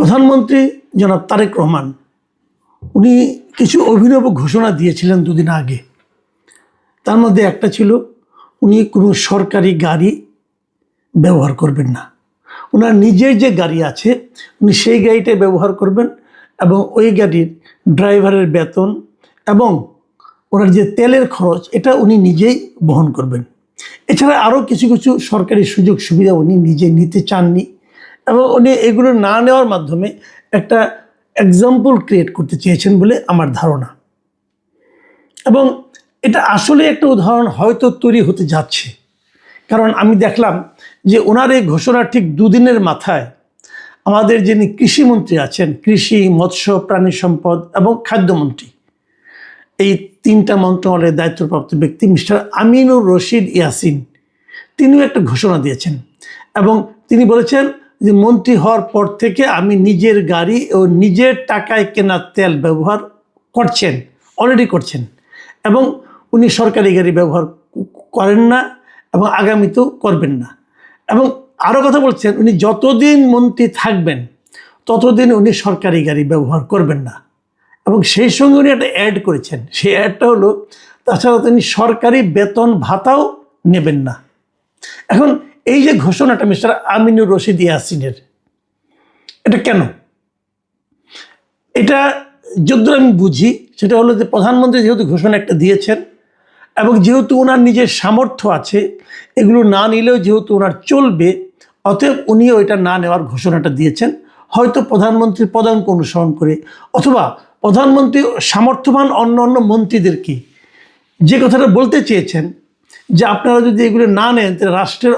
প্রধানমন্ত্রী জনাব তারেক রহমান উনি কিছু অভিনব ঘোষণা দিয়েছিলেন দুদিন আগে। তার মধ্যে একটা ছিল উনি কোনো সরকারি গাড়ি ব্যবহার করবেন না। ওনার নিজের যে গাড়ি আছে উনি সেই গাড়িটাই ব্যবহার করবেন এবং ওই গাড়ির ড্রাইভারের বেতন এবং ওনার যে তেলের খরচ এটা উনি নিজেই বহন করবেন। এছাড়া আরও কিছু কিছু সরকারি সুযোগ সুবিধা উনি নিজে নিতে চাননি এবং উনি এগুলো না নেওয়ার মাধ্যমে একটা এক্সাম্পল ক্রিয়েট করতে চেয়েছেন বলে আমার ধারণা। এবং এটা আসলে একটা উদাহরণ হয়তো তৈরি হতে যাচ্ছে, কারণ আমি দেখলাম যে ওনার এই ঘোষণার ঠিক দুদিনের মাথায় আমাদের যিনি কৃষিমন্ত্রী আছেন, কৃষি, মৎস্য, প্রাণী সম্পদ এবং খাদ্যমন্ত্রী, এই তিনটা মন্ত্রণালয়ের দায়িত্বপ্রাপ্ত ব্যক্তি মিস্টার আমিনুর রশিদ ইয়াসিন তিনিও একটা ঘোষণা দিয়েছেন এবং তিনি বলেছেন যে মন্ত্রী হওয়ার পর থেকে আমি নিজের গাড়ি ও নিজের টাকায় কেনা তেল ব্যবহার করছেন, অলরেডি করছেন, এবং উনি সরকারি গাড়ি ব্যবহার করেন না এবং আগামীতেও করবেন না। এবং আরও কথা বলছেন উনি যতদিন মন্ত্রী থাকবেন ততদিন উনি সরকারি গাড়ি ব্যবহার করবেন না। এবং সেই সঙ্গে উনি একটা অ্যাড করেছেন, সেই অ্যাডটা হলো তাছাড়া তিনি সরকারি বেতন ভাতাও নেবেন না। এখন এই যে ঘোষণাটা মিস্টার আমিনুর রশিদ ইয়াসিনের, এটা কেন? এটা যদ্দূর আমি বুঝি সেটা হলো যে প্রধানমন্ত্রী যেহেতু ঘোষণা একটা দিয়েছেন এবং যেহেতু ওনার নিজের সামর্থ্য আছে, এগুলো না নিলেও যেহেতু ওনার চলবে, অতএব উনিও এটা না নেওয়ার ঘোষণাটা দিয়েছেন। হয়তো প্রধানমন্ত্রীর পদাঙ্ক অনুসরণ করে অথবা প্রধানমন্ত্রী সামর্থ্যবান অন্য অন্য মন্ত্রীদেরকে যে কথাটা বলতে চেয়েছেন যে আপনারা যদি এগুলো না নেন তাহলে রাষ্ট্রের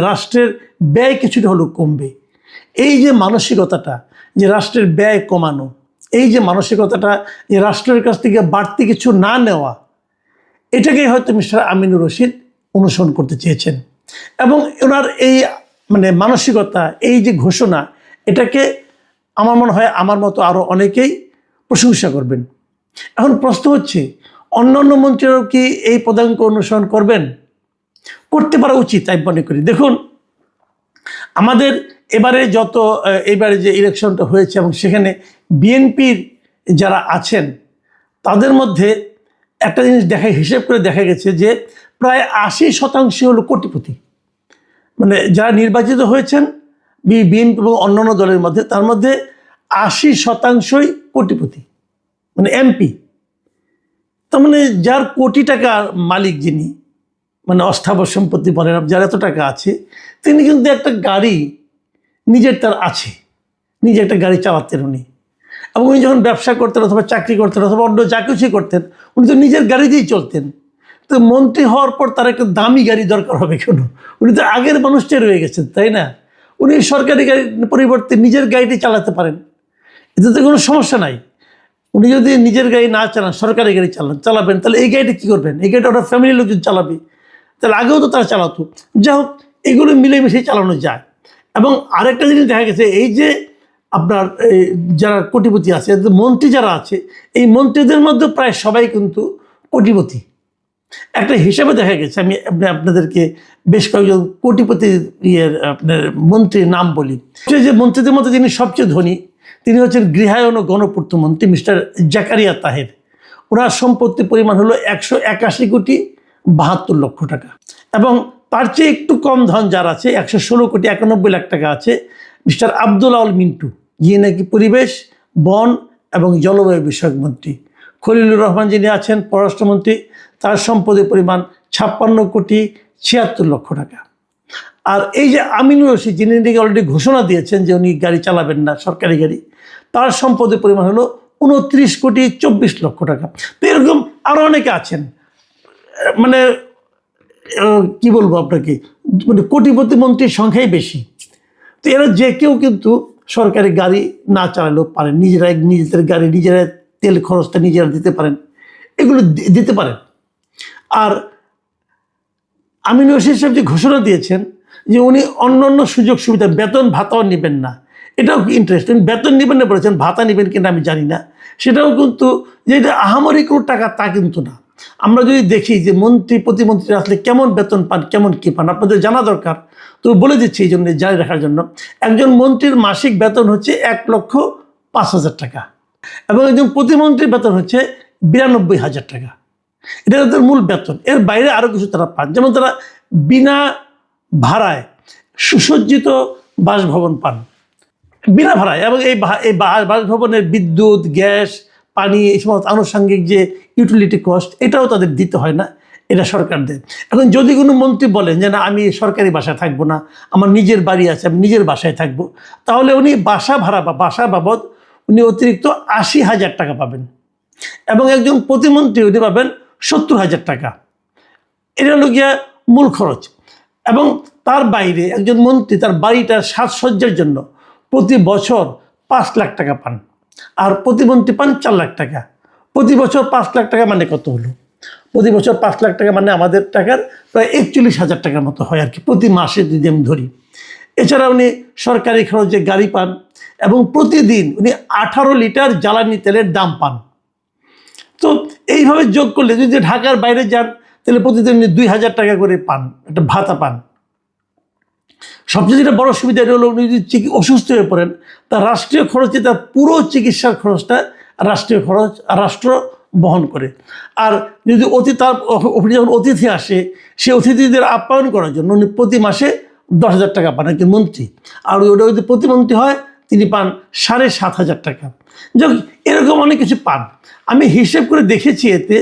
রাষ্ট্রের ব্যয় কিছুটা হলেও কমবে। এই যে মানসিকতাটা যে রাষ্ট্রের ব্যয় কমানো, এই যে মানসিকতাটা যে রাষ্ট্রের কাছ থেকে বাড়তি কিছু না নেওয়া, এটাকেই হয়তো মিস্টার আমিনুর রশিদ অনুসরণ করতে চেয়েছেন। এবং ওনার এই মানসিকতা, এই যে ঘোষণা, এটাকে আমার মনে হয় আমার মতো আরও অনেকেই প্রশংসা করবেন। এখন প্রশ্ন হচ্ছে অন্য অন্য মন্ত্রীরাও কি এই পদাঙ্ক অনুসরণ করবেন? করতে পারা উচিত আমি মনে করি। দেখুন, আমাদের এবারে যে ইলেকশনটা হয়েছে এবং সেখানে বিএনপির যারা আছেন তাদের মধ্যে একটা জিনিস হিসেব করে দেখা গেছে যে প্রায় 80% হলো কোটিপতি। যারা নির্বাচিত হয়েছেন বিএনপি এবং অন্যান্য দলের মধ্যে, তার মধ্যে 80%ই কোটিপতি, এমপি। তার যার কোটি টাকার মালিক, যিনি অস্থাবর সম্পত্তি বলেন, যার এত টাকা আছে, তিনি কিন্তু একটা গাড়ি নিজের তার আছে, নিজে একটা গাড়ি চালাতেন উনি। এবং উনি যখন ব্যবসা করতেন অথবা চাকরি করতেন অথবা অন্য যা কিছুই করতেন, উনি তো নিজের গাড়ি দিয়েই চলতেন। তো মন্ত্রী হওয়ার পর তার একটা দামি গাড়ি দরকার হবে কেন? উনি তো আগের মানুষটাই রয়ে গেছেন, তাই না? উনি সরকারি গাড়ির পরিবর্তে নিজের গাড়িটি চালাতে পারেন, এতে তো কোনো সমস্যা নাই। উনি যদি নিজের গাড়ি না চালান, সরকারি গাড়ি চালাবেন, তাহলে এই গাড়িটা কী করবেন? এই গাড়িটা ওরা ফ্যামিলির লোকজন চালাবে, তাহলে আগেও তো তারা চালাতো। যা হোক, এগুলো মিলেমিশেই চালানো যায়। এবং আরেকটা জিনিস দেখা গেছে, এই যে আপনার যারা কোটিপতি আছে, মন্ত্রী যারা আছে, এই মন্ত্রীদের মধ্যে প্রায় সবাই কিন্তু কোটিপতি। একটা হিসাবে দেখা গেছে, আমি আপনাদেরকে বেশ কয়েকজন কোটিপতি আপনার মন্ত্রীর নাম বলি। যে মন্ত্রীদের মধ্যে যিনি সবচেয়ে ধনী, তিনি হচ্ছেন গৃহায়ন ও গণপূর্ত মন্ত্রী মিস্টার জাকারিয়া তাহের। ওনার সম্পত্তির পরিমাণ হলো 181,72,00,000 টাকা। এবং তার চেয়ে একটু কম ধন যার আছে, 116,91,00,000 টাকা আছে মিস্টার আব্দুল আউল মিন্টু, যিনি নাকি পরিবেশ, বন এবং জলবায়ু বিষয়ক মন্ত্রী। খলিলুর রহমান যিনি আছেন পররাষ্ট্রমন্ত্রী, তার সম্পদের পরিমাণ 56,76,00,000 টাকা। আর এই যে আমিনুর রশিদ, যিনি নাকি অলরেডি ঘোষণা দিয়েছেন যে উনি গাড়ি চালাবেন না, সরকারি গাড়ি, তার সম্পদের পরিমাণ হলো 29,24,00,000 টাকা। তো এরকম আরও অনেকে আছেন, কি বলবো আপনাকে, কোটিপতি মন্ত্রীর সংখ্যাই বেশি। তো এরা যে কেউ কিন্তু সরকারি গাড়ি না চালালেও পারেন, নিজেদের গাড়ি নিজেরা তেল খরচটা নিজেরা দিতে পারেন, এগুলো দিতে পারেন। আর আমিনুর রশিদ সাহেব যে ঘোষণা দিয়েছেন যে উনি অন্য অন্য সুযোগ সুবিধা, বেতন ভাতাও নেবেন না, এটাও ইন্টারেস্টিং। বেতন নেবেন না বলেছেন, ভাতা নেবেন কিনা আমি জানি না। সেটাও কিন্তু যে এটা আহামরি কোনো টাকা তা কিন্তু না। আমরা যদি দেখি যে মন্ত্রী প্রতিমন্ত্রীরা আসলে কেমন বেতন পান, কেমন কী পান, আপনাদের জানা দরকার। তো বলে দিচ্ছি এই জন্য, জারি রাখার জন্য। একজন মন্ত্রীর মাসিক বেতন হচ্ছে 1,05,000 টাকা, এবং একজন প্রতিমন্ত্রীর বেতন হচ্ছে 92,000 টাকা। এটা তাদের মূল বেতন। এর বাইরে আরও কিছু তারা পান, যেমন তারা বিনা ভাড়ায় সুসজ্জিত বাসভবন পান, বিনা ভাড়ায়। এবং এই বাসভবনের বিদ্যুৎ, গ্যাস, পানি, এই সমস্ত আনুষঙ্গিক যে ইউটিলিটি কস্ট, এটাও তাদের দিতে হয় না, এটা সরকার দেয়। এখন যদি কোনো মন্ত্রী বলেন যে না, আমি সরকারি বাসায় থাকবো না, আমার নিজের বাড়ি আছে, আমি নিজের বাসায় থাকবো, তাহলে উনি বাসা ভাড়া বা বাসা বাবদ উনি অতিরিক্ত 80,000 টাকা পাবেন। এবং একজন প্রতিমন্ত্রী উনি পাবেন 70,000 টাকা। এটা হলো গিয়া মূল খরচ। এবং তার বাইরে একজন মন্ত্রী তার বাড়িটার সাজসজ্জার জন্য প্রতি বছর 5 লাখ টাকা পান, আর প্রতিমন্ত্রী পান 4 লাখ টাকা। প্রতি বছর 5 লাখ টাকা মানে কত হলো? প্রতি বছর 5 লাখ টাকা মানে আমাদের টাকার প্রায় 41,000 টাকার মতো হয় আর কি, প্রতি মাসে যদি আমি ধরি। এছাড়া উনি সরকারি খরচে গাড়ি পান, এবং প্রতিদিন উনি 18 লিটার জ্বালানি তেলের দাম পান। তো এইভাবে যোগ করলে যদি ঢাকার বাইরে যান, তাহলে প্রতিদিন 2,000 টাকা করে পান, একটা ভাতা পান। সবচেয়ে যেটা বড় সুবিধা এটা হলো, উনি যদি অসুস্থ হয়ে পড়েন, তার রাষ্ট্রীয় খরচে তার পুরো চিকিৎসার খরচটা রাষ্ট্রীয় খরচ রাষ্ট্র বহন করে। আর যদি তার যখন অতিথি আসে, সে অতিথিদের আপ্যায়ন করার জন্য উনি প্রতি মাসে 10,000 টাকা পান একজন মন্ত্রী। আর ওটা যদি প্রতিমন্ত্রী হয়, তিনি পান 7,500 টাকা। যখন এরকম অনেক কিছু পান, আমি হিসেব করে দেখেছি এতে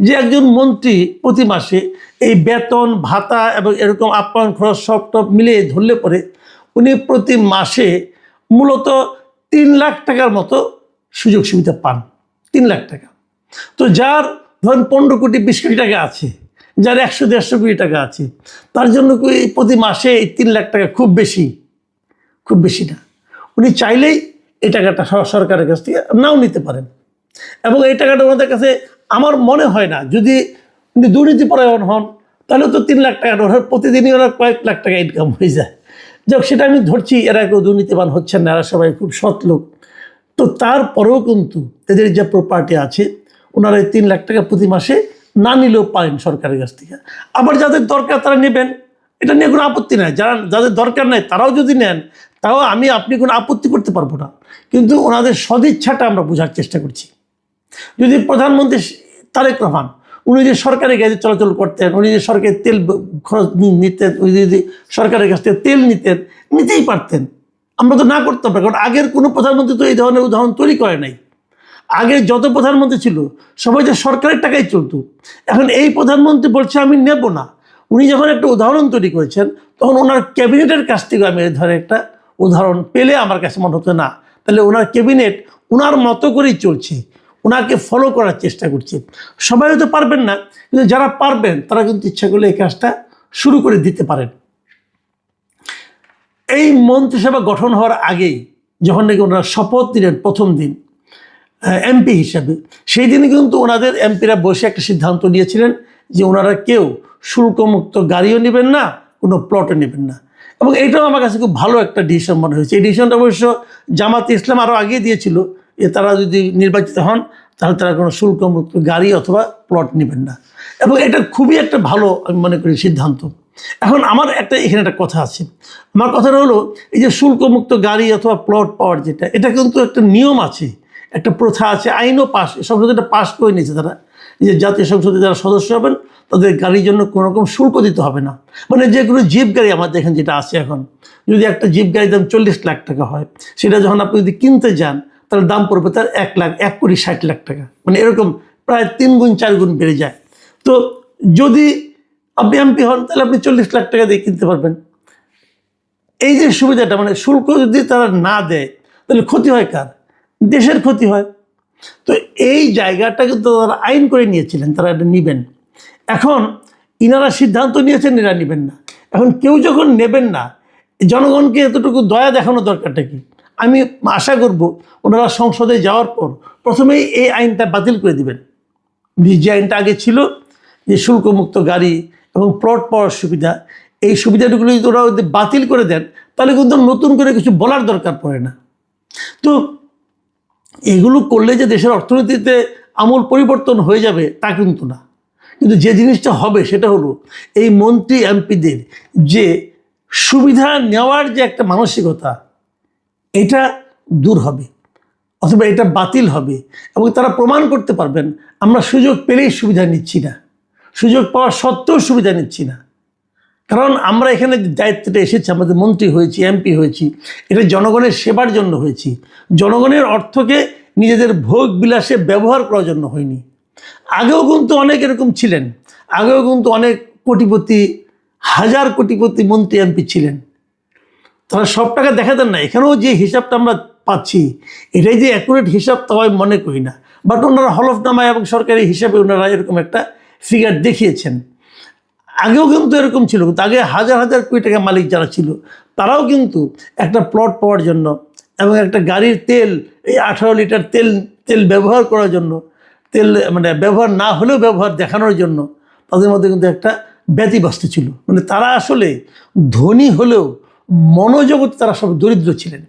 যে একজন মন্ত্রী প্রতি মাসে এই বেতন, ভাতা এবং এরকম আপ্যায়ন খরচ সব মিলিয়ে ধরলে পরে উনি প্রতি মাসে মূলত 3 লাখ টাকার মতো সুযোগ সুবিধা পান। 3 লাখ টাকা। তো যার ধরেন 15 কোটি 20 কোটি টাকা আছে, যার 100-150 কোটি টাকা আছে, তার জন্য প্রতি মাসে এই 3 লাখ টাকা খুব বেশি, খুব বেশি না। উনি চাইলেই এই টাকাটা সরকারের কাছ থেকে নাও নিতে পারেন। এবং এই টাকাটা ওনাদের কাছে আমার মনে হয় না, যদি উনি দুর্নীতিপরায়ণ হন, তাহলে তো 3 লাখ টাকা ওনার প্রতিদিনই ওনার কয়েক লাখ টাকা ইনকাম হয়ে যায়। যাক, সেটা আমি ধরছি, এরা কেউ দুর্নীতিবান হচ্ছেন না, এরা সবাই খুব সৎ লোক। তো তারপরেও কিন্তু এদের যে প্রপার্টি আছে, ওনারা এই 3 লাখ টাকা প্রতি মাসে না নিলেও পারেন সরকারের কাছ থেকে। আবার যাদের দরকার তারা নেবেন, এটা নিয়ে কোনো আপত্তি নাই। যাদের দরকার নাই তারাও যদি নেন, তাও আপনি কোনো আপত্তি করতে পারবো না। কিন্তু ওনাদের সদিচ্ছাটা আমরা বোঝার চেষ্টা করছি। যদি প্রধানমন্ত্রী তারেক রহমান, উনি যদি সরকারি গাড়ি চলাচল করতেন, উনি যদি সরকারি তেল খরচ নিতেন, উনি যদি সরকারের কাছ থেকে তেল নিতেই পারতেন, আমরা তো না করতাম না। কারণ আগের কোনো প্রধানমন্ত্রী তো এই ধরনের উদাহরণ তৈরি করে নাই। আগে যত প্রধানমন্ত্রী ছিল সবাই যে সরকারের টাকাই চলতো। এখন এই প্রধানমন্ত্রী বলছে আমি নেব না। উনি যখন একটা উদাহরণ তৈরি করেছেন, তখন ওনার ক্যাবিনেটের কাছ থেকে আমি এই ধরনের একটা উদাহরণ পেলে আমার কাছে মনে হতো না, তাহলে ওনার ক্যাবিনেট ওনার মতো করেই চলছে, ওনাকে ফলো করার চেষ্টা করছে। সবাই হয়তো পারবেন না, কিন্তু যারা পারবেন তারা কিন্তু ইচ্ছা করলে এই কাজটা শুরু করে দিতে পারেন। এই মন্ত্রিসভা গঠন হওয়ার আগেই যখন নাকি ওনারা শপথ নিলেন প্রথম দিন এমপি হিসাবে, সেই দিনে কিন্তু ওনাদের এমপিরা বসে একটা সিদ্ধান্ত নিয়েছিলেন যে ওনারা কেউ শুল্কমুক্ত গাড়িও নেবেন না, কোনো প্লটও নেবেন না। এবং এটাও আমার কাছে খুব ভালো একটা ডিসিশন মনে হয়েছে। এই ডিসিশনটা অবশ্য জামাতে ইসলাম আরও আগে দিয়েছিল যে তারা যদি নির্বাচিত হন, তাহলে তারা কোনো শুল্কমুক্ত গাড়ি অথবা প্লট নেবেন না। এবং এটা খুবই একটা ভালো আমি মনে করি সিদ্ধান্ত। এখন আমার এখানে একটা কথা আছে। আমার কথাটা হলো, এই যে শুল্কমুক্ত গাড়ি অথবা প্লট পাওয়ার এটা কিন্তু একটা নিয়ম আছে, একটা প্রথা আছে, আইনও সংসদে পাস করে নিয়েছে তারা, যে জাতীয় সংসদে যারা সদস্য হবেন তাদের গাড়ির জন্য কোনো রকম শুল্ক দিতে হবে না। মানে যে কোনো জিপ গাড়ি আমাদের এখানে যেটা আছে এখন, যদি একটা জিপ গাড়ির দাম 40 লাখ টাকা হয়, সেটা যখন আপনি যদি কিনতে যান তাহলে দাম পড়বে তার 1,60,00,000 টাকা। মানে এরকম প্রায় 3 গুণ 4 গুণ বেড়ে যায়। তো যদি আপনি এমপি হন, তাহলে আপনি 40 লাখ টাকা দিয়ে কিনতে পারবেন। এই যে সুবিধাটা, মানে শুল্ক যদি তারা না দেয় তাহলে ক্ষতি হয় কার? দেশের ক্ষতি হয়। তো এই জায়গাটা কিন্তু তারা আইন করে নিয়েছিলেন, তারা এটা নেবেন। এখন ইনারা সিদ্ধান্ত নিয়েছেন এরা নেবেন না। এখন কেউ যখন নেবেন না, জনগণকে এতটুকু দয়া দেখানোর দরকারটা কি? আমি আশা করব ওনারা সংসদে যাওয়ার পর প্রথমেই এই আইনটা বাতিল করে দিবেন। যে আইনটা আগে ছিল, যে শুল্কমুক্ত গাড়ি এবং প্লট পাওয়ার সুবিধা, এই সুবিধাগুলো যদি ওরা বাতিল করে দেন, তাহলে কিন্তু নতুন করে কিছু বলার দরকার পড়ে না। তো এগুলো করলে যে দেশের অর্থনীতিতে আমূল পরিবর্তন হয়ে যাবে তা কিন্তু না। কিন্তু যে জিনিসটা হবে সেটা হলো এই মন্ত্রী এমপিদের যে সুবিধা নেওয়ার যে একটা মানসিকতা, এটা দূর হবে অথবা এটা বাতিল হবে এবং তারা প্রমাণ করতে পারবেন আমরা সুযোগ পেলেই সুবিধা নিচ্ছি না, সুযোগ পাওয়া সত্ত্বেও সুবিধা নিচ্ছি না। কারণ আমরা এখানে দায়িত্বটা এসেছি, আমাদের মন্ত্রী হয়েছি, এমপি হয়েছি, এটা জনগণের সেবার জন্য হয়েছি। জনগণের অর্থকে নিজেদের ভোগ বিলাসে ব্যবহার করার জন্য হয়নি। আগেও কিন্তু অনেক এরকম ছিলেন, আগেও কিন্তু অনেক কোটিপতি, হাজার কোটিপতি মন্ত্রী এমপি ছিলেন, তারা সব টাকা দেখাতেন না। এখানেও যে হিসাবটা আমরা পাচ্ছি এটাই যে অ্যাকুরেট হিসাব তা আমি মনে করি না, বাট ওনারা হলফনামা এবং সরকারি হিসাবে ওনারা এরকম একটা ফিগার দেখিয়েছেন। আগেও কিন্তু এরকম ছিল, কিন্তু আগে হাজার হাজার কোটি টাকা মালিক যারা ছিল তারাও কিন্তু একটা প্লট পাওয়ার জন্য এবং একটা গাড়ির তেল, এই 18 লিটার তেল ব্যবহার করার জন্য, তেল মানে ব্যবহার না হলেও ব্যবহার দেখানোর জন্য তাদের মধ্যে কিন্তু একটা ব্যতিব্যস্ত ছিল। মানে তারা আসলে ধনী হলেও মনোজগতে তারা সব দরিদ্র ছিলেন।